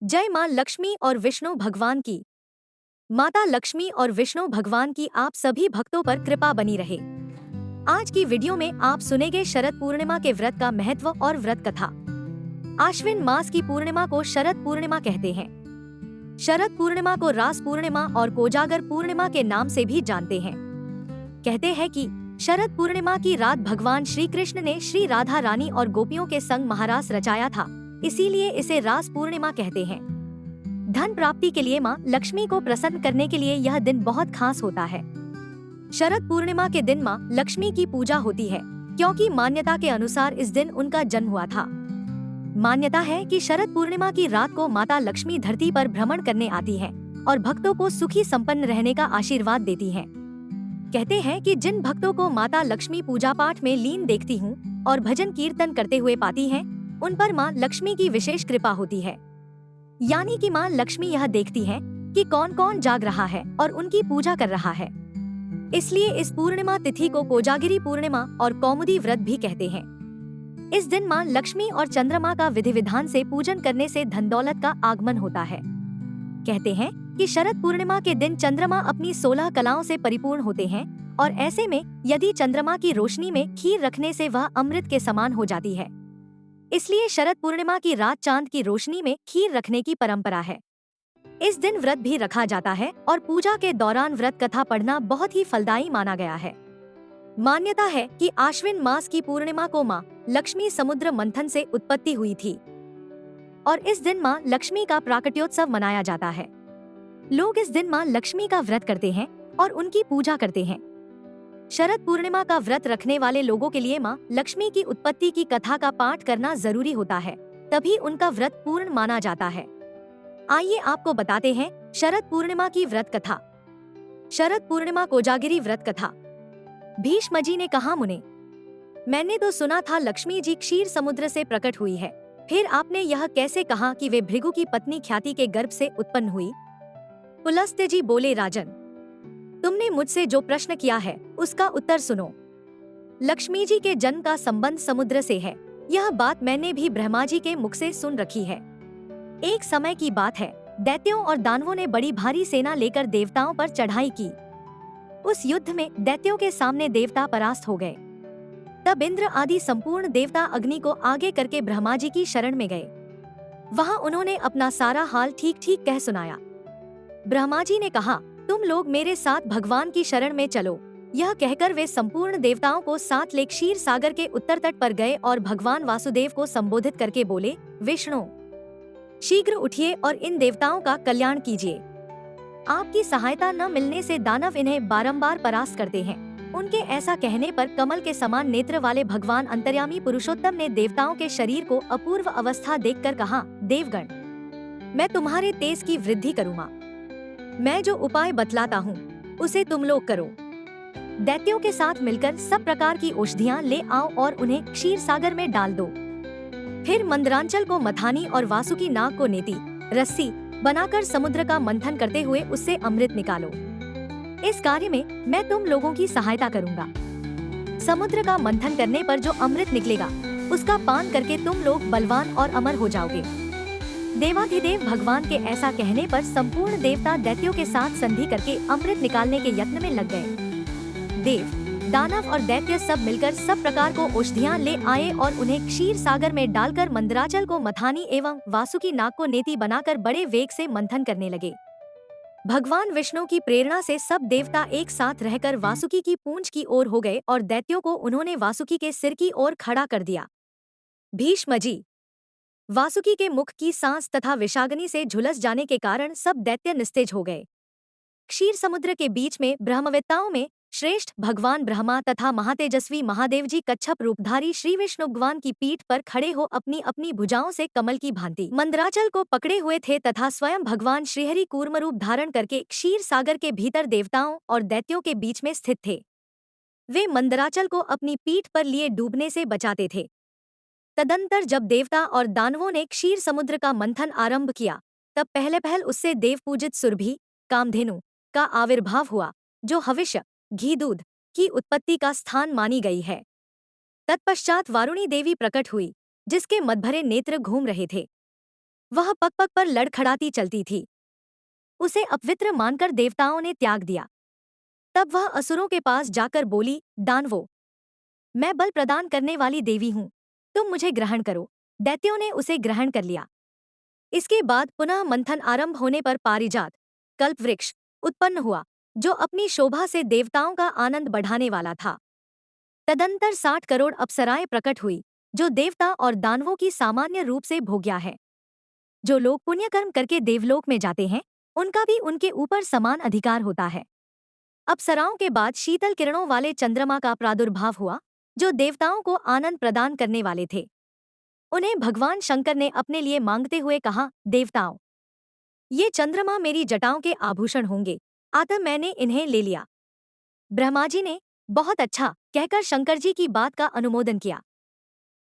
जय मां लक्ष्मी और विष्णु भगवान की। माता लक्ष्मी और विष्णु भगवान की आप सभी भक्तों पर कृपा बनी रहे। आज की वीडियो में आप सुनेंगे शरद पूर्णिमा के व्रत का महत्व और व्रत कथा। आश्विन मास की पूर्णिमा को शरद पूर्णिमा कहते हैं। शरद पूर्णिमा को रास पूर्णिमा और कोजागर पूर्णिमा के नाम से भी जानते हैं। कहते हैं कि शरद पूर्णिमा की रात भगवान श्री कृष्ण ने श्री राधा रानी और गोपियों के संग महारास रचाया था, इसीलिए इसे रास पूर्णिमा कहते हैं। धन प्राप्ति के लिए मां लक्ष्मी को प्रसन्न करने के लिए यह दिन बहुत खास होता है। शरद पूर्णिमा के दिन मां लक्ष्मी की पूजा होती है, क्योंकि मान्यता के अनुसार इस दिन उनका जन्म हुआ था। मान्यता है कि शरद पूर्णिमा की रात को माता लक्ष्मी धरती पर भ्रमण करने आती हैं और भक्तों को सुखी संपन्न रहने का आशीर्वाद देती हैं। कहते हैं कि जिन भक्तों को माता लक्ष्मी पूजा पाठ में लीन देखती हूँ और भजन कीर्तन करते हुए पाती हैं, उन पर मां लक्ष्मी की विशेष कृपा होती है। यानी कि मां लक्ष्मी यह देखती है कि कौन कौन जाग रहा है और उनकी पूजा कर रहा है। इसलिए इस पूर्णिमा तिथि को कोजागिरी पूर्णिमा और कौमुदी व्रत भी कहते हैं। इस दिन मां लक्ष्मी और चंद्रमा का विधि विधान से पूजन करने से धन दौलत का आगमन होता है। कहते हैं कि शरद पूर्णिमा के दिन चंद्रमा अपनी 16 कलाओं से परिपूर्ण होते हैं और ऐसे में यदि चंद्रमा की रोशनी में खीर रखने से वह अमृत के समान हो जाती है। इसलिए शरद पूर्णिमा की रात चांद की रोशनी में खीर रखने की परंपरा है। इस दिन व्रत भी रखा जाता है और पूजा के दौरान व्रत कथा पढ़ना बहुत ही फलदायी माना गया है। मान्यता है कि आश्विन मास की पूर्णिमा को मां लक्ष्मी समुद्र मंथन से उत्पत्ति हुई थी और इस दिन मां लक्ष्मी का प्राकट्योत्सव मनाया जाता है। लोग इस दिन मां लक्ष्मी का व्रत करते हैं और उनकी पूजा करते हैं। शरद पूर्णिमा का व्रत रखने वाले लोगों के लिए मां लक्ष्मी की उत्पत्ति की कथा का पाठ करना जरूरी होता है, तभी उनका व्रत पूर्ण माना जाता है। आइए आपको बताते हैं शरद पूर्णिमा की व्रत कथा। शरद पूर्णिमा कोजागिरी व्रत कथा। भीष्म जी ने कहा, मुने, मैंने तो सुना था लक्ष्मी जी क्षीर समुद्र से प्रकट हुई है, फिर आपने यह कैसे कहा कि वे भृगु की पत्नी ख्याति के गर्भ से उत्पन्न हुई? पुलस्त्य जी बोले, राजन, तुमने मुझसे जो प्रश्न किया है उसका उत्तर सुनो। लक्ष्मी जी के जन्म का संबंध समुद्र से है, यह बात मैंने भी ब्रह्मा जी के मुख से सुन रखी है। एक समय की बात है, दैत्यों और दानवों ने बड़ी भारी सेना लेकर देवताओं पर चढ़ाई की। उस युद्ध में दैत्यों के सामने देवता परास्त हो गए। तब इंद्र आदि संपूर्ण देवता अग्नि को आगे करके ब्रह्मा जी की शरण में गए। वहां उन्होंने अपना सारा हाल ठीक ठीक कह सुनाया। ब्रह्मा जी ने कहा, तुम लोग मेरे साथ भगवान की शरण में चलो। यह कहकर वे संपूर्ण देवताओं को साथ ले क्षीर सागर के उत्तर तट पर गए और भगवान वासुदेव को संबोधित करके बोले, विष्णु, शीघ्र उठिए और इन देवताओं का कल्याण कीजिए। आपकी सहायता न मिलने से दानव इन्हें बारंबार परास्त करते हैं। उनके ऐसा कहने पर कमल के समान नेत्र वाले भगवान अंतर्यामी पुरुषोत्तम ने देवताओं के शरीर को अपूर्व अवस्था देखकर कहा, देवगण, मैं तुम्हारे तेज की वृद्धि करूँगा। मैं जो उपाय बतलाता हूँ उसे तुम लोग करो। दैत्यों के साथ मिलकर सब प्रकार की औषधियाँ ले आओ और उन्हें क्षीर सागर में डाल दो। फिर मंदरांचल को मथानी और वासुकी नाग को नेति रस्सी बनाकर समुद्र का मंथन करते हुए उससे अमृत निकालो। इस कार्य में मैं तुम लोगों की सहायता करूंगा। समुद्र का मंथन करने पर जो अमृत निकलेगा उसका पान करके तुम लोग बलवान और अमर हो जाओगे। देवाधिदेव भगवान के ऐसा कहने पर संपूर्ण देवता दैत्यों के साथ संधि करके अमृत निकालने के यत्न में लग गए। देव, दानव और दैत्य सब मिलकर सब प्रकार को औषधियाँ ले आए और उन्हें क्षीर सागर में डालकर मंदराचल को मथानी एवं वासुकी नाग को नेति बनाकर बड़े वेग से मंथन करने लगे। भगवान विष्णु की प्रेरणा से सब देवता एक साथ रहकर वासुकी की पूंछ की ओर हो गए और दैत्यों को उन्होंने वासुकी के सिर की ओर खड़ा कर दिया। भीष्म जी, वासुकी के मुख की सांस तथा विषाग्नि से झुलस जाने के कारण सब दैत्य निस्तेज हो गए। क्षीर समुद्र के बीच में ब्रह्मवेत्ताओं में श्रेष्ठ भगवान ब्रह्मा तथा महातेजस्वी महादेव जी कच्छप रूपधारी श्री विष्णु भगवान की पीठ पर खड़े हो अपनी अपनी भुजाओं से कमल की भांति मंदराचल को पकड़े हुए थे तथा स्वयं भगवान श्रीहरि कूर्म रूप धारण करके क्षीर सागर के भीतर देवताओं और दैत्यों के बीच में स्थित थे। वे मंदराचल को अपनी पीठ पर लिए डूबने से बचाते थे। तदंतर जब देवता और दानवों ने क्षीर समुद्र का मंथन आरंभ किया, तब पहले पहल उससे देव पूजित सुरभि कामधेनु का आविर्भाव हुआ, जो हविष्य घी दूध की उत्पत्ति का स्थान मानी गई है। तत्पश्चात वारुणी देवी प्रकट हुई, जिसके मदभरे नेत्र घूम रहे थे। वह पग-पग पर लड़खड़ाती चलती थी। उसे अपवित्र मानकर देवताओं ने त्याग दिया। तब वह असुरों के पास जाकर बोली, दानवों, मैं बल प्रदान करने वाली देवी हूँ, तुम मुझे ग्रहण करो। दैत्यों ने उसे ग्रहण कर लिया। इसके बाद पुनः मंथन आरंभ होने पर पारिजात, कल्पवृक्ष, उत्पन्न हुआ, जो अपनी शोभा से देवताओं का आनंद बढ़ाने वाला था। तदंतर 60 करोड़ अप्सराएं प्रकट हुई, जो देवता और दानवों की सामान्य रूप से भोग्या है। जो लोग पुण्यकर्म करके देवलोक में जाते हैं, उनका भी उनके ऊपर समान अधिकार होता है। अप्सराओं के बाद शीतल किरणों वाले चंद्रमा का प्रादुर्भाव हुआ, जो देवताओं को आनंद प्रदान करने वाले थे। उन्हें भगवान शंकर ने अपने लिए मांगते हुए कहा, देवताओं, ये चंद्रमा मेरी जटाओं के आभूषण होंगे, अतः मैंने इन्हें ले लिया। ब्रह्मा जी ने बहुत अच्छा कहकर शंकर जी की बात का अनुमोदन किया।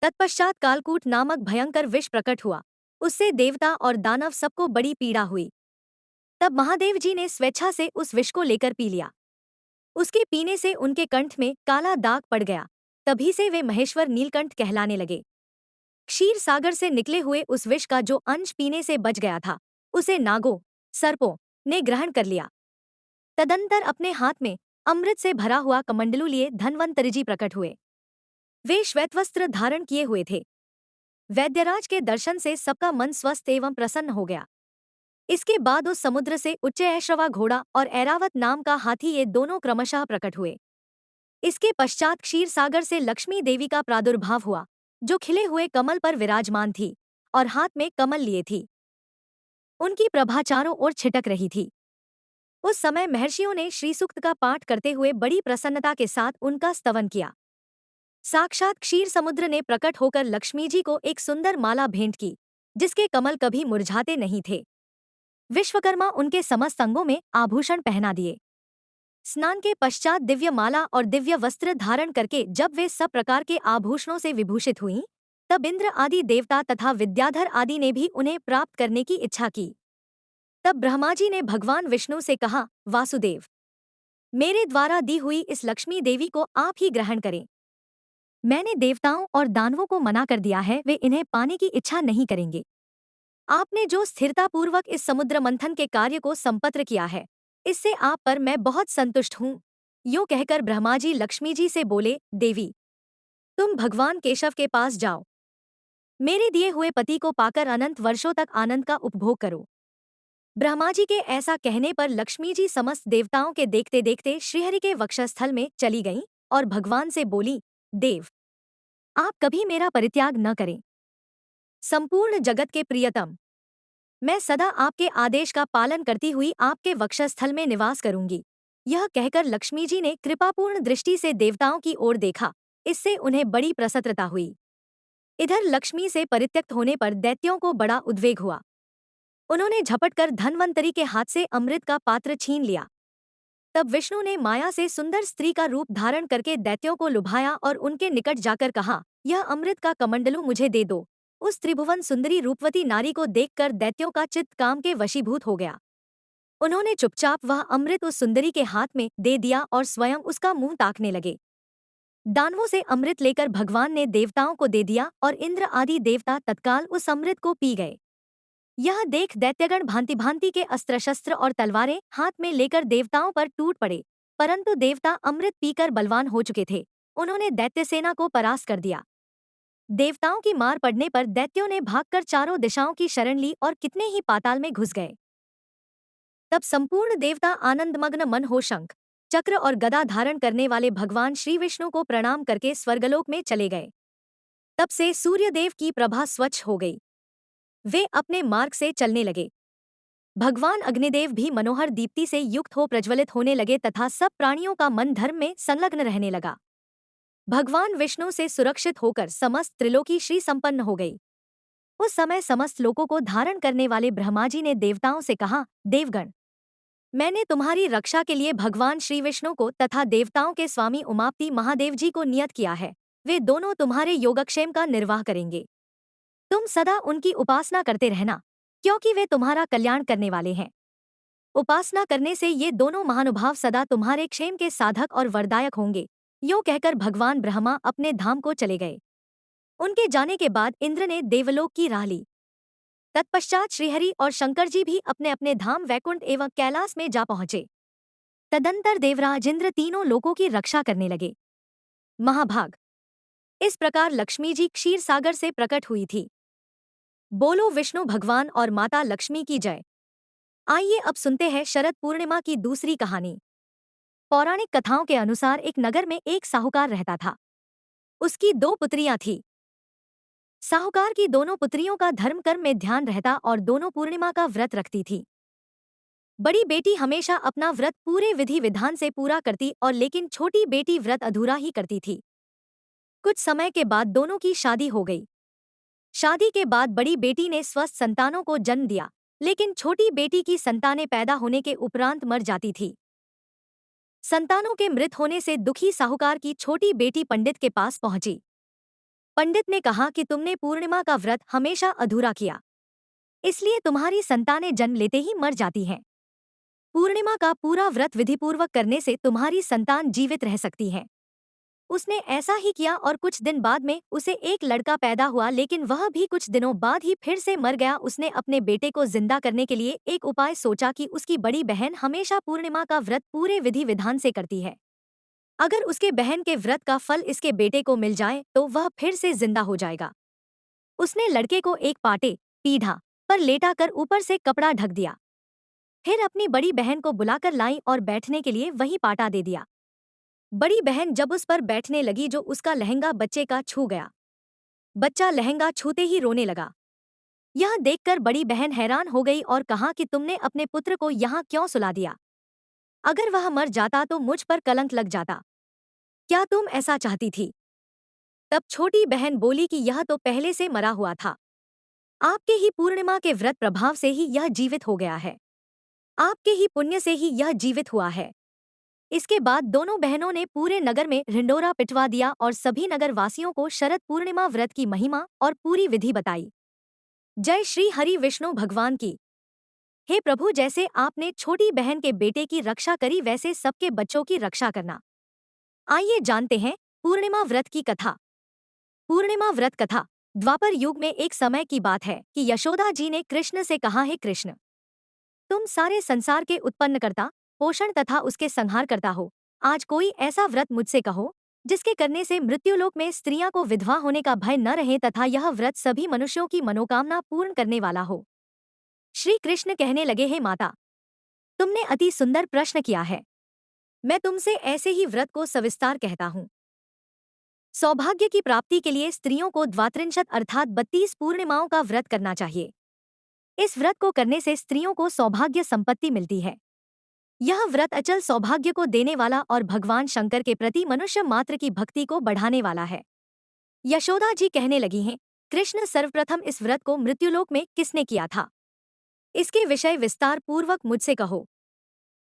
तत्पश्चात कालकूट नामक भयंकर विष प्रकट हुआ, उससे देवता और दानव सबको बड़ी पीड़ा हुई। तब महादेव जी ने स्वेच्छा से उस विष को लेकर पी लिया। उसके पीने से उनके कंठ में काला दाग पड़ गया। तभी से वे महेश्वर नीलकंठ कहलाने लगे। क्षीर सागर से निकले हुए उस विष का जो अंश पीने से बच गया था, उसे नागों, सर्पों ने ग्रहण कर लिया। तदंतर अपने हाथ में अमृत से भरा हुआ कमंडलू लिए धन्वंतरि जी प्रकट हुए। वे श्वेतवस्त्र धारण किए हुए थे। वैद्यराज के दर्शन से सबका मन स्वस्थ एवं प्रसन्न हो गया। इसके बाद उस समुद्र से उच्चैश्रवा घोड़ा और ऐरावत नाम का हाथी, ये दोनों क्रमशः प्रकट हुए। इसके पश्चात क्षीर सागर से लक्ष्मी देवी का प्रादुर्भाव हुआ, जो खिले हुए कमल पर विराजमान थी और हाथ में कमल लिए थी। उनकी प्रभा चारों ओर छिटक रही थी। उस समय महर्षियों ने श्री सूक्त का पाठ करते हुए बड़ी प्रसन्नता के साथ उनका स्तवन किया। साक्षात क्षीर समुद्र ने प्रकट होकर लक्ष्मी जी को एक सुंदर माला भेंट की, जिसके कमल कभी मुरझाते नहीं थे। विश्वकर्मा उनके समस्त अंगों में आभूषण पहना दिए। स्नान के पश्चात दिव्य माला और दिव्य वस्त्र धारण करके जब वे सब प्रकार के आभूषणों से विभूषित हुईं, तब इंद्र आदि देवता तथा विद्याधर आदि ने भी उन्हें प्राप्त करने की इच्छा की। तब ब्रह्मा जी ने भगवान विष्णु से कहा, वासुदेव, मेरे द्वारा दी हुई इस लक्ष्मी देवी को आप ही ग्रहण करें। मैंने देवताओं और दानवों को मना कर दिया है, वे इन्हें पाने की इच्छा नहीं करेंगे। आपने जो स्थिरतापूर्वक इस समुद्र मंथन के कार्य को संपत्र किया है, इससे आप पर मैं बहुत संतुष्ट हूँ। यो कहकर ब्रह्मा जी लक्ष्मी जी से बोले, देवी, तुम भगवान केशव के पास जाओ। मेरे दिए हुए पति को पाकर अनंत वर्षों तक आनंद का उपभोग करो। ब्रह्मा जी के ऐसा कहने पर लक्ष्मी जी समस्त देवताओं के देखते देखते श्रीहरि के वक्षस्थल में चली गईं और भगवान से बोली, देव, आप कभी मेरा परित्याग न करें। संपूर्ण जगत के प्रियतम, मैं सदा आपके आदेश का पालन करती हुई आपके वक्षस्थल में निवास करूंगी। यह कहकर लक्ष्मी जी ने कृपापूर्ण दृष्टि से देवताओं की ओर देखा, इससे उन्हें बड़ी प्रसन्नता हुई। इधर लक्ष्मी से परित्यक्त होने पर दैत्यों को बड़ा उद्वेग हुआ। उन्होंने झपटकर धन्वंतरि के हाथ से अमृत का पात्र छीन लिया। तब विष्णु ने माया से सुंदर स्त्री का रूप धारण करके दैत्यों को लुभाया और उनके निकट जाकर कहा, यह अमृत का कमंडलू मुझे दे दो। उस त्रिभुवन सुंदरी रूपवती नारी को देखकर दैत्यों का चित्त काम के वशीभूत हो गया। उन्होंने चुपचाप वह अमृत उस सुंदरी के हाथ में दे दिया और स्वयं उसका मुंह ताकने लगे। दानवों से अमृत लेकर भगवान ने देवताओं को दे दिया और इंद्र आदि देवता तत्काल उस अमृत को पी गए। यह देख दैत्यगण भांति भांति के अस्त्र शस्त्र और तलवारें हाथ में लेकर देवताओं पर टूट पड़े, परंतु देवता अमृत पीकर बलवान हो चुके थे। उन्होंने दैत्य सेना को परास्त कर दिया। देवताओं की मार पड़ने पर दैत्यों ने भागकर चारों दिशाओं की शरण ली और कितने ही पाताल में घुस गए। तब संपूर्ण देवता आनंदमग्न मन हो शंख, चक्र और गदा धारण करने वाले भगवान श्री विष्णु को प्रणाम करके स्वर्गलोक में चले गए। तब से सूर्यदेव की प्रभा स्वच्छ हो गई। वे अपने मार्ग से चलने लगे। भगवान अग्निदेव भी मनोहर दीप्ति से युक्त हो प्रज्वलित होने लगे तथा सब प्राणियों का मन धर्म में संलग्न रहने लगा। भगवान विष्णु से सुरक्षित होकर समस्त त्रिलोकी श्री संपन्न हो गई। उस समय समस्त लोकों को धारण करने वाले ब्रह्मा जी ने देवताओं से कहा, देवगण, मैंने तुम्हारी रक्षा के लिए भगवान श्री विष्णु को तथा देवताओं के स्वामी उमापति महादेव जी को नियत किया है। वे दोनों तुम्हारे योगक्षेम का निर्वाह करेंगे। तुम सदा उनकी उपासना करते रहना, क्योंकि वे तुम्हारा कल्याण करने वाले हैं। उपासना करने से ये दोनों महानुभाव सदा तुम्हारे क्षेम के साधक और वरदायक होंगे। यो कहकर भगवान ब्रह्मा अपने धाम को चले गए। उनके जाने के बाद इंद्र ने देवलोक की राह ली। तत्पश्चात श्रीहरि और शंकर जी भी अपने अपने धाम वैकुंठ एवं कैलाश में जा पहुंचे। तदंतर देवराज इंद्र तीनों लोकों की रक्षा करने लगे। महाभाग। इस प्रकार लक्ष्मी जी क्षीर सागर से प्रकट हुई थी। बोलो विष्णु भगवान और माता लक्ष्मी की जय। आइए अब सुनते हैं शरद पूर्णिमा की दूसरी कहानी। पौराणिक कथाओं के अनुसार एक नगर में एक साहूकार रहता था। उसकी दो पुत्रियां थीं। साहूकार की दोनों पुत्रियों का धर्म कर्म में ध्यान रहता और दोनों पूर्णिमा का व्रत रखती थी। बड़ी बेटी हमेशा अपना व्रत पूरे विधि विधान से पूरा करती और लेकिन छोटी बेटी व्रत अधूरा ही करती थी। कुछ समय के बाद दोनों की शादी हो गई। शादी के बाद बड़ी बेटी ने स्वस्थ संतानों को जन्म दिया, लेकिन छोटी बेटी की संतानें पैदा होने के उपरांत मर जाती थी। संतानों के मृत होने से दुखी साहूकार की छोटी बेटी पंडित के पास पहुंची। पंडित ने कहा कि तुमने पूर्णिमा का व्रत हमेशा अधूरा किया, इसलिए तुम्हारी संतानें जन्म लेते ही मर जाती हैं। पूर्णिमा का पूरा व्रत विधिपूर्वक करने से तुम्हारी संतान जीवित रह सकती है। उसने ऐसा ही किया और कुछ दिन बाद में उसे एक लड़का पैदा हुआ, लेकिन वह भी कुछ दिनों बाद ही फिर से मर गया। उसने अपने बेटे को जिंदा करने के लिए एक उपाय सोचा कि उसकी बड़ी बहन हमेशा पूर्णिमा का व्रत पूरे विधि विधान से करती है। अगर उसके बहन के व्रत का फल इसके बेटे को मिल जाए तो वह फिर से जिंदा हो जाएगा। उसने लड़के को एक पाटे पीढ़ा पर लेटा कर ऊपर से कपड़ा ढक दिया। फिर अपनी बड़ी बहन को बुलाकर लाई और बैठने के लिए वही पाटा दे दिया। बड़ी बहन जब उस पर बैठने लगी जो उसका लहंगा बच्चे का छू गया। बच्चा लहंगा छूते ही रोने लगा। यह देखकर बड़ी बहन हैरान हो गई और कहा कि तुमने अपने पुत्र को यहाँ क्यों सुला दिया? अगर वह मर जाता तो मुझ पर कलंक लग जाता। क्या तुम ऐसा चाहती थी? तब छोटी बहन बोली कि यह तो पहले से मरा हुआ था। आपके ही पूर्णिमा के व्रत प्रभाव से ही यह जीवित हो गया है। आपके ही पुण्य से ही यह जीवित हुआ है। इसके बाद दोनों बहनों ने पूरे नगर में ढिंडोरा पिटवा दिया और सभी नगर वासियों को शरद पूर्णिमा व्रत की महिमा और पूरी विधि बताई। जय श्री हरि विष्णु भगवान की। हे प्रभु, जैसे आपने छोटी बहन के बेटे की रक्षा करी वैसे सबके बच्चों की रक्षा करना। आइए जानते हैं पूर्णिमा व्रत की कथा। पूर्णिमा व्रत कथा। द्वापर युग में एक समय की बात है कि यशोदा जी ने कृष्ण से कहा, हे कृष्ण, तुम सारे संसार के उत्पन्नकर्ता, पोषण तथा उसके संहार करता हो। आज कोई ऐसा व्रत मुझसे कहो जिसके करने से मृत्युलोक में स्त्रियां को विधवा होने का भय न रहे तथा यह व्रत सभी मनुष्यों की मनोकामना पूर्ण करने वाला हो। श्री कृष्ण कहने लगे, हे माता, तुमने अति सुंदर प्रश्न किया है। मैं तुमसे ऐसे ही व्रत को सविस्तार कहता हूँ। सौभाग्य की प्राप्ति के लिए स्त्रियों को द्वात्रिंशत अर्थात 32 पूर्णिमाओं का व्रत करना चाहिए। इस व्रत को करने से स्त्रियों को सौभाग्य संपत्ति मिलती है। यह व्रत अचल सौभाग्य को देने वाला और भगवान शंकर के प्रति मनुष्य मात्र की भक्ति को बढ़ाने वाला है। यशोदा जी कहने लगी हैं, कृष्ण, सर्वप्रथम इस व्रत को मृत्युलोक में किसने किया था? इसके विषय विस्तार पूर्वक मुझसे कहो।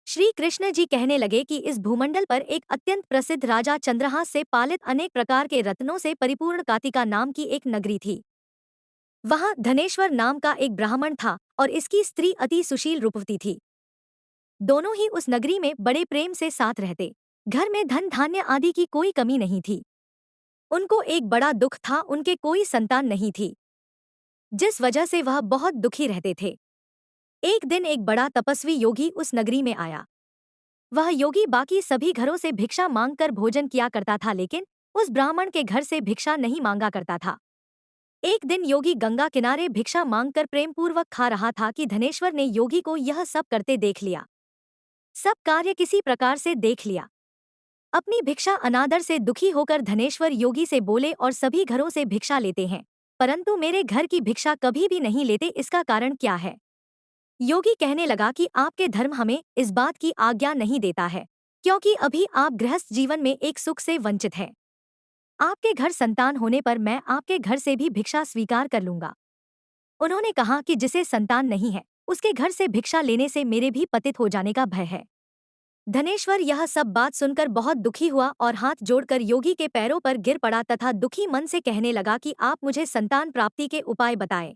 श्री कृष्ण जी कहने लगे कि इस भूमंडल पर एक अत्यंत प्रसिद्ध राजा चंद्रहास से पालित अनेक प्रकार के रत्नों से परिपूर्ण कातिका नाम की एक नगरी थी। वहां धनेश्वर नाम का एक ब्राह्मण था और इसकी स्त्री अति सुशील रूपवती थी। दोनों ही उस नगरी में बड़े प्रेम से साथ रहते। घर में धन धान्य आदि की कोई कमी नहीं थी। उनको एक बड़ा दुख था, उनके कोई संतान नहीं थी, जिस वजह से वह बहुत दुखी रहते थे। एक दिन एक बड़ा तपस्वी योगी उस नगरी में आया। वह योगी बाकी सभी घरों से भिक्षा मांगकर भोजन किया करता था, लेकिन उस ब्राह्मण के घर से भिक्षा नहीं मांगा करता था। एक दिन योगी गंगा किनारे भिक्षा मांगकर प्रेमपूर्वक खा रहा था कि धनेश्वर ने योगी को यह सब करते देख लिया। सब कार्य किसी प्रकार से देख लिया। अपनी भिक्षा अनादर से दुखी होकर धनेश्वर योगी से बोले, और सभी घरों से भिक्षा लेते हैं परंतु मेरे घर की भिक्षा कभी भी नहीं लेते, इसका कारण क्या है? योगी कहने लगा कि आपके धर्म हमें इस बात की आज्ञा नहीं देता है, क्योंकि अभी आप गृहस्थ जीवन में एक सुख से वंचित हैं। आपके घर संतान होने पर मैं आपके घर से भी भिक्षा स्वीकार कर लूंगा। उन्होंने कहा कि जिसे संतान नहीं है उसके घर से भिक्षा लेने से मेरे भी पतित हो जाने का भय है। धनेश्वर यह सब बात सुनकर बहुत दुखी हुआ और हाथ जोड़कर योगी के पैरों पर गिर पड़ा तथा दुखी मन से कहने लगा कि आप मुझे संतान प्राप्ति के उपाय बताएं।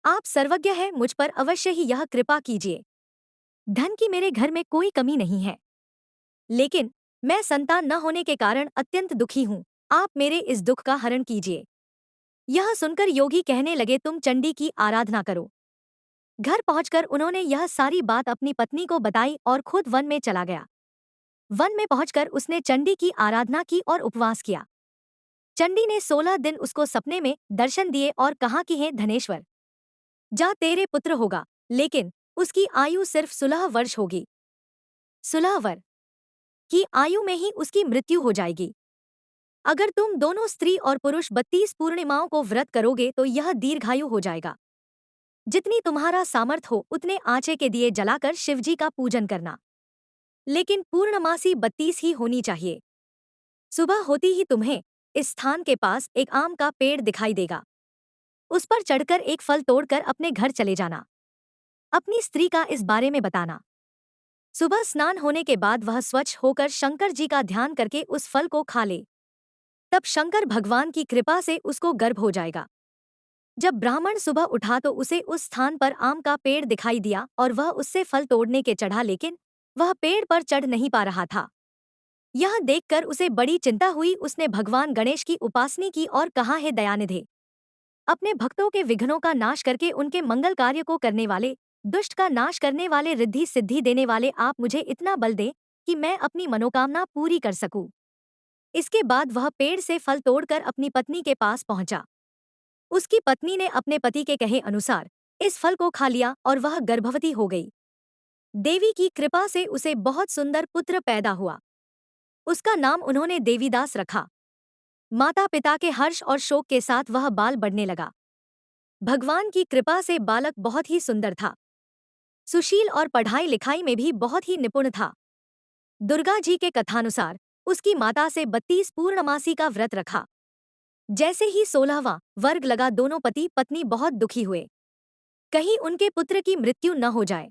आप सर्वज्ञ हैं, मुझ पर अवश्य ही यह कृपा कीजिए। धन की मेरे घर में कोई कमी नहीं है, लेकिन मैं संतान न होने के कारण अत्यंत दुखी हूँ। आप मेरे इस दुख का हरण कीजिए। यह सुनकर योगी कहने लगे, तुम चंडी की आराधना करो। घर पहुंचकर उन्होंने यह सारी बात अपनी पत्नी को बताई और खुद वन में चला गया। वन में पहुंचकर उसने चंडी की आराधना की और उपवास किया। चंडी ने 16 दिन उसको सपने में दर्शन दिए और कहा कि हे धनेश्वर, जा तेरे पुत्र होगा, लेकिन उसकी आयु सिर्फ 16 वर्ष होगी। 16 वर्ष की आयु में ही उसकी मृत्यु हो जाएगी। अगर तुम दोनों स्त्री और पुरुष 32 पूर्णिमाओं को व्रत करोगे तो यह दीर्घायु हो जाएगा। जितनी तुम्हारा सामर्थ हो उतने आँचे के दिए जलाकर शिवजी का पूजन करना, लेकिन पूर्णमासी 32 ही होनी चाहिए। सुबह होती ही तुम्हें इस स्थान के पास एक आम का पेड़ दिखाई देगा। उस पर चढ़कर एक फल तोड़कर अपने घर चले जाना। अपनी स्त्री का इस बारे में बताना। सुबह स्नान होने के बाद वह स्वच्छ होकर शंकर जी का ध्यान करके उस फल को खा ले। तब शंकर भगवान की कृपा से उसको गर्भ हो जाएगा। जब ब्राह्मण सुबह उठा तो उसे उस स्थान पर आम का पेड़ दिखाई दिया और वह उससे फल तोड़ने के चढ़ा, लेकिन वह पेड़ पर चढ़ नहीं पा रहा था। यह देखकर उसे बड़ी चिंता हुई। उसने भगवान गणेश की उपासना की और कहा, हे दयानिधे, अपने भक्तों के विघ्नों का नाश करके उनके मंगल कार्य को करने वाले, दुष्ट का नाश करने वाले, रिद्धि सिद्धि देने वाले, आप मुझे इतना बल दें कि मैं अपनी मनोकामना पूरी कर सकूं। इसके बाद वह पेड़ से फल तोड़कर अपनी पत्नी के पास पहुंचा। उसकी पत्नी ने अपने पति के कहे अनुसार इस फल को खा लिया और वह गर्भवती हो गई। देवी की कृपा से उसे बहुत सुंदर पुत्र पैदा हुआ। उसका नाम उन्होंने देवीदास रखा। माता पिता के हर्ष और शोक के साथ वह बाल बढ़ने लगा। भगवान की कृपा से बालक बहुत ही सुंदर था, सुशील और पढ़ाई लिखाई में भी बहुत ही निपुण था। दुर्गा जी के कथानुसार उसकी माता से 32 पूर्णमासी का व्रत रखा। जैसे ही 16वां वर्ग लगा, दोनों पति पत्नी बहुत दुखी हुए, कहीं उनके पुत्र की मृत्यु न हो जाए।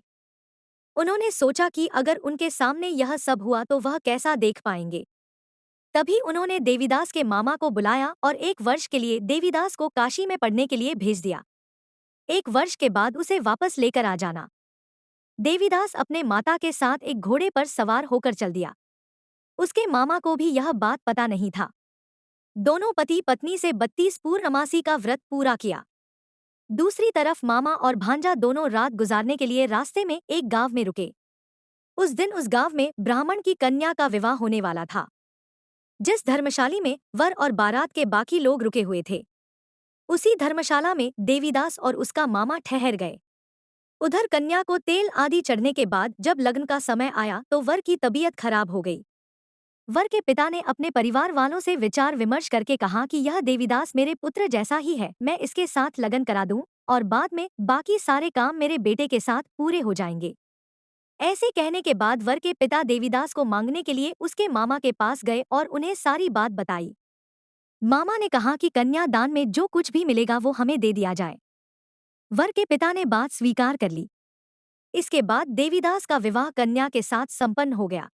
उन्होंने सोचा कि अगर उनके सामने यह सब हुआ तो वह कैसा देख पाएंगे। तभी उन्होंने देवीदास के मामा को बुलाया और 1 वर्ष के लिए देवीदास को काशी में पढ़ने के लिए भेज दिया। 1 वर्ष के बाद उसे वापस लेकर आ जाना। देवीदास अपने माता के साथ एक घोड़े पर सवार होकर चल दिया। उसके मामा को भी यह बात पता नहीं था। दोनों पति पत्नी से 32 पूर्णमासी का व्रत पूरा किया। दूसरी तरफ मामा और भांजा दोनों रात गुजारने के लिए रास्ते में एक गांव में रुके। उस दिन उस गांव में ब्राह्मण की कन्या का विवाह होने वाला था। जिस धर्मशाली में वर और बारात के बाकी लोग रुके हुए थे, उसी धर्मशाला में देवीदास और उसका मामा ठहर गए। उधर कन्या को तेल आदि चढ़ने के बाद जब लगन का समय आया तो वर की तबीयत खराब हो गई। वर के पिता ने अपने परिवार वालों से विचार विमर्श करके कहा कि यह देवीदास मेरे पुत्र जैसा ही है, मैं इसके साथ लगन करा दूं और बाद में बाकी सारे काम मेरे बेटे के साथ पूरे हो जाएंगे। ऐसे कहने के बाद वर के पिता देवीदास को मांगने के लिए उसके मामा के पास गए और उन्हें सारी बात बताई। मामा ने कहा कि कन्या दान में जो कुछ भी मिलेगा वो हमें दे दिया जाए। वर के पिता ने बात स्वीकार कर ली। इसके बाद देवीदास का विवाह कन्या के साथ संपन्न हो गया।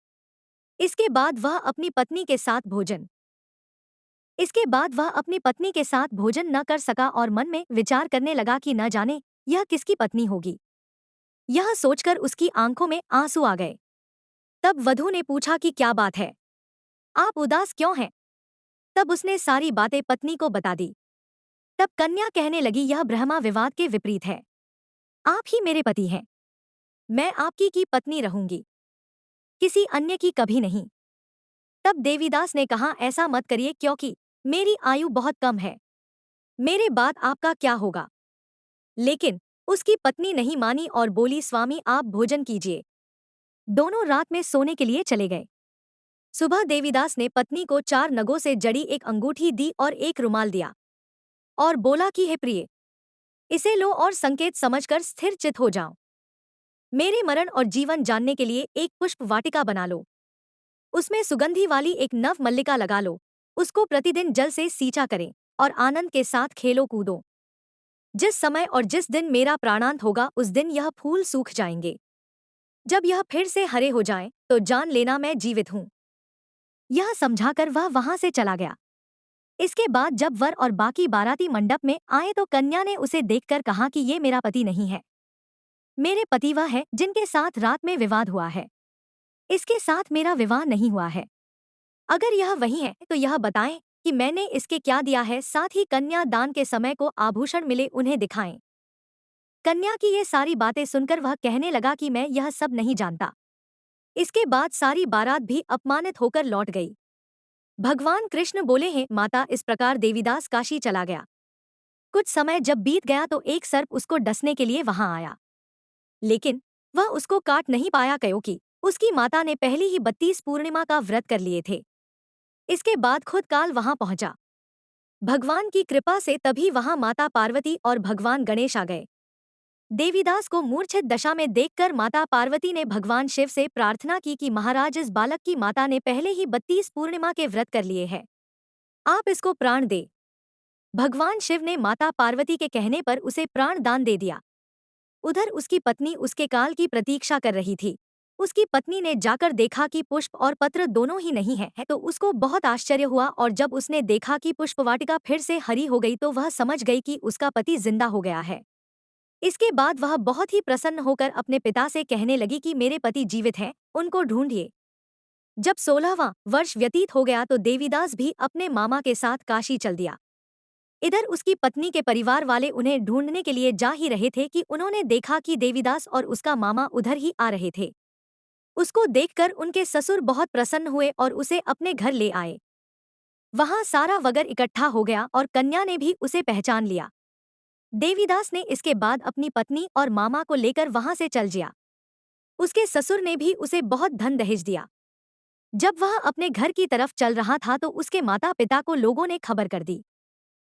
इसके बाद वह अपनी पत्नी के साथ भोजन न कर सका और मन में विचार करने लगा कि न जाने यह किसकी पत्नी होगी। यह सोचकर उसकी आंखों में आंसू आ गए। तब वधू ने पूछा कि क्या बात है, आप उदास क्यों हैं? तब उसने सारी बातें पत्नी को बता दी। तब कन्या कहने लगी, यह ब्रह्मा विवाद के विपरीत है। आप ही मेरे पति हैं। मैं आपकी की पत्नी रहूंगी, किसी अन्य की कभी नहीं। तब देवीदास ने कहा, ऐसा मत करिए क्योंकि मेरी आयु बहुत कम है, मेरे बाद आपका क्या होगा? लेकिन उसकी पत्नी नहीं मानी और बोली, स्वामी आप भोजन कीजिए। दोनों रात में सोने के लिए चले गए। सुबह देवीदास ने पत्नी को 4 नगों से जड़ी एक अंगूठी दी और एक रुमाल दिया और बोला कि हे प्रिय, इसे लो और संकेत समझकर स्थिर चित हो जाओ। मेरे मरण और जीवन जानने के लिए एक पुष्प वाटिका बना लो, उसमें सुगंधी वाली एक नव मल्लिका लगा लो, उसको प्रतिदिन जल से सींचा करें और आनंद के साथ खेलो कूदो। जिस समय और जिस दिन मेरा प्राणांत होगा उस दिन यह फूल सूख जाएंगे। जब यह फिर से हरे हो जाएं तो जान लेना मैं जीवित हूं। यह समझाकर वह वहां से चला गया। इसके बाद जब वर और बाकी बाराती मंडप में आए तो कन्या ने उसे देखकर कहा कि ये मेरा पति नहीं है, मेरे पति वह है जिनके साथ रात में विवाद हुआ है। इसके साथ मेरा विवाह नहीं हुआ है। अगर यह वही है तो यह बताएं कि मैंने इसके क्या दिया है, साथ ही कन्या दान के समय को आभूषण मिले उन्हें दिखाएं। कन्या की ये सारी बातें सुनकर वह कहने लगा कि मैं यह सब नहीं जानता। इसके बाद सारी बारात भी अपमानित होकर लौट गई। भगवान कृष्ण बोले हैं, माता, इस प्रकार देवीदास काशी चला गया। कुछ समय जब बीत गया तो एक सर्प उसको डसने के लिए वहां आया, लेकिन वह उसको काट नहीं पाया, क्योंकि उसकी माता ने पहले ही 32 पूर्णिमा का व्रत कर लिए थे। इसके बाद खुद काल वहां पहुंचा। भगवान की कृपा से तभी वहां माता पार्वती और भगवान गणेश आ गए। देवीदास को मूर्छित दशा में देखकर माता पार्वती ने भगवान शिव से प्रार्थना की कि महाराज, इस बालक की माता ने पहले ही 32 पूर्णिमा के व्रत कर लिए हैं, आप इसको प्राण दे। भगवान शिव ने माता पार्वती के कहने पर उसे प्राण दान दे दिया। उधर उसकी पत्नी उसके काल की प्रतीक्षा कर रही थी। उसकी पत्नी ने जाकर देखा कि पुष्प और पत्र दोनों ही नहीं है, तो उसको बहुत आश्चर्य हुआ, और जब उसने देखा कि पुष्पवाटिका फिर से हरी हो गई तो वह समझ गई कि उसका पति जिंदा हो गया है। इसके बाद वह बहुत ही प्रसन्न होकर अपने पिता से कहने लगी कि मेरे पति जीवित हैं, उनको ढूंढिए। जब 16वां वर्ष व्यतीत हो गया तो देवीदास भी अपने मामा के साथ काशी चल दिया। इधर उसकी पत्नी के परिवार वाले उन्हें ढूंढने के लिए जा ही रहे थे कि उन्होंने देखा कि देवीदास और उसका मामा उधर ही आ रहे थे। उसको देखकर उनके ससुर बहुत प्रसन्न हुए और उसे अपने घर ले आए। वहां सारा वगर इकट्ठा हो गया और कन्या ने भी उसे पहचान लिया। देवीदास ने इसके बाद अपनी पत्नी और मामा को लेकर वहां से चल दिया। उसके ससुर ने भी उसे बहुत धन दहेज दिया। जब वह अपने घर की तरफ चल रहा था तो उसके माता पिता को लोगों ने खबर कर दी,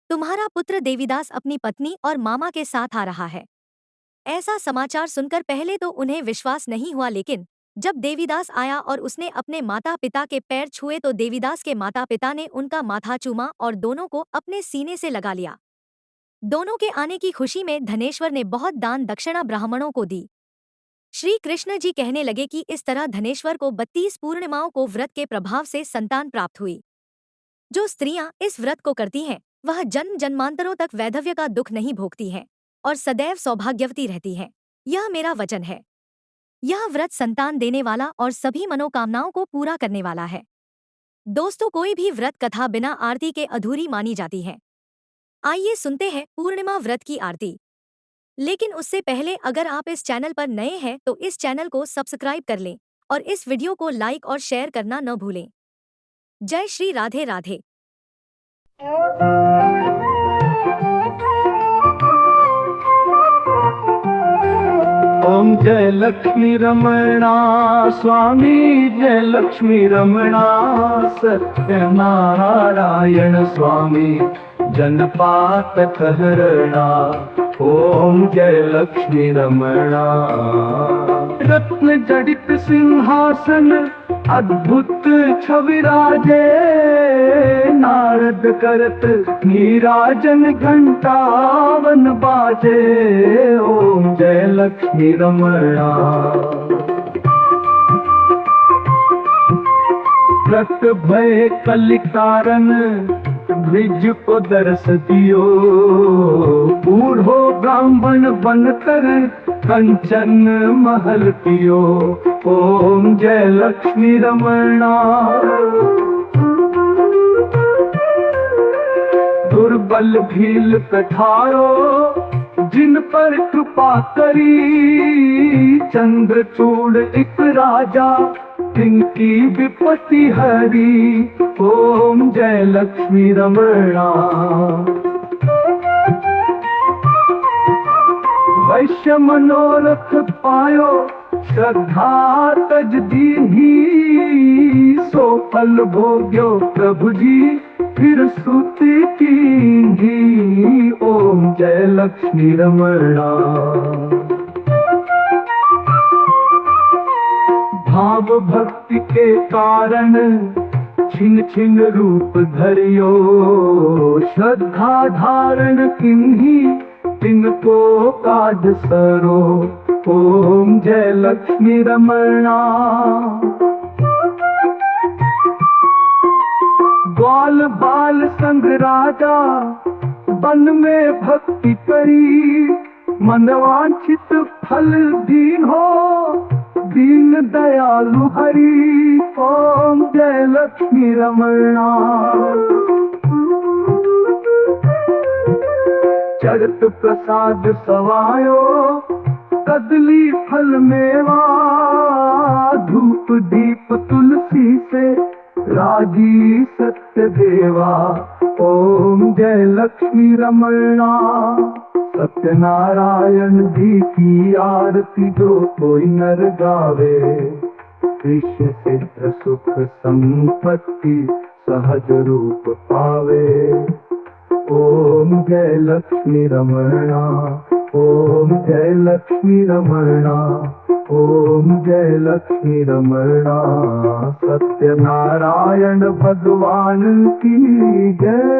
तुम्हारा पुत्र देवीदास अपनी पत्नी और मामा के साथ आ रहा है। ऐसा समाचार सुनकर पहले तो उन्हें विश्वास नहीं हुआ, लेकिन जब देवीदास आया और उसने अपने माता पिता के पैर छुए तो देवीदास के माता पिता ने उनका माथा चूमा और दोनों को अपने सीने से लगा लिया। दोनों के आने की खुशी में धनेश्वर ने बहुत दान दक्षिणा ब्राह्मणों को दी। श्री कृष्ण जी कहने लगे कि इस तरह धनेश्वर को 32 पूर्णिमाओं को व्रत के प्रभाव से संतान प्राप्त हुई। जो स्त्रियां इस व्रत को करती हैं वह जन्म जन्मांतरों तक वैधव्य का दुख नहीं भोगती हैं और सदैव सौभाग्यवती रहती हैं। यह मेरा वचन है। यह व्रत संतान देने वाला और सभी मनोकामनाओं को पूरा करने वाला है। दोस्तों, कोई भी व्रत कथा बिना आरती के अधूरी मानी जाती है। आइए सुनते हैं पूर्णिमा व्रत की आरती। लेकिन उससे पहले अगर आप इस चैनल पर नए हैं तो इस चैनल को सब्सक्राइब कर लें और इस वीडियो को लाइक और शेयर करना न भूलें। जय श्री राधे राधे। ओम जय लक्ष्मी रमणा स्वामी, जय लक्ष्मी रमणा सत्यनारायण स्वामी, जनपात कहरणा। ओम जय लक्ष्मी रमणा। रत्न जडित सिंहासन अद्भुत छविराजे, नारद करत नीराजन घंटावन बाजे। ओम जय लक्ष्मी रमणा। व्रत भय कलिकारण ब्रिज को दर्श दियो, बूढ़ो ब्राह्मण बनकर कंचन महल पियो। ओम जय लक्ष्मी रमणा। दुर्बल भील कठारो जिन पर कृपा करी, चंद्रचूड़ एक राजा जिनकी विपत्ति हरी। ओम जय लक्ष्मी रमणा। वैश्य मनोरथ पायो श्रद्धा तज दीन्ही, सो फल भोग्यो प्रभु जी फिर स्तुति कीन्ही। ओम जय लक्ष्मी रमणा। भाव भक्ति के कारण छिन छिन रूप धरियो, श्रद्धा धारण किन्ही तिनको काज सरो। ओम जय लक्ष्मी रमणा। ग्वाल बाल संग राजा वन में भक्ति करी, मनवांछित फल दीन हो दीन दयालु हरि। ओम जय लक्ष्मी रमणा। चरत प्रसाद सवायो कदली फल मेवा धूप दीप तुलसी से राजी सत्य देवा। ओम जय लक्ष्मी रमणा सत्यनारायण जी की आरती जो कोई नर गावे कृष सिद्ध सुख संपत्ति सहज रूप पावे। ओम जय लक्ष्मी रमणा ओम जय लक्ष्मी रमणा ओम जय लक्ष्मी रमणा सत्यनारायण भगवान की जय।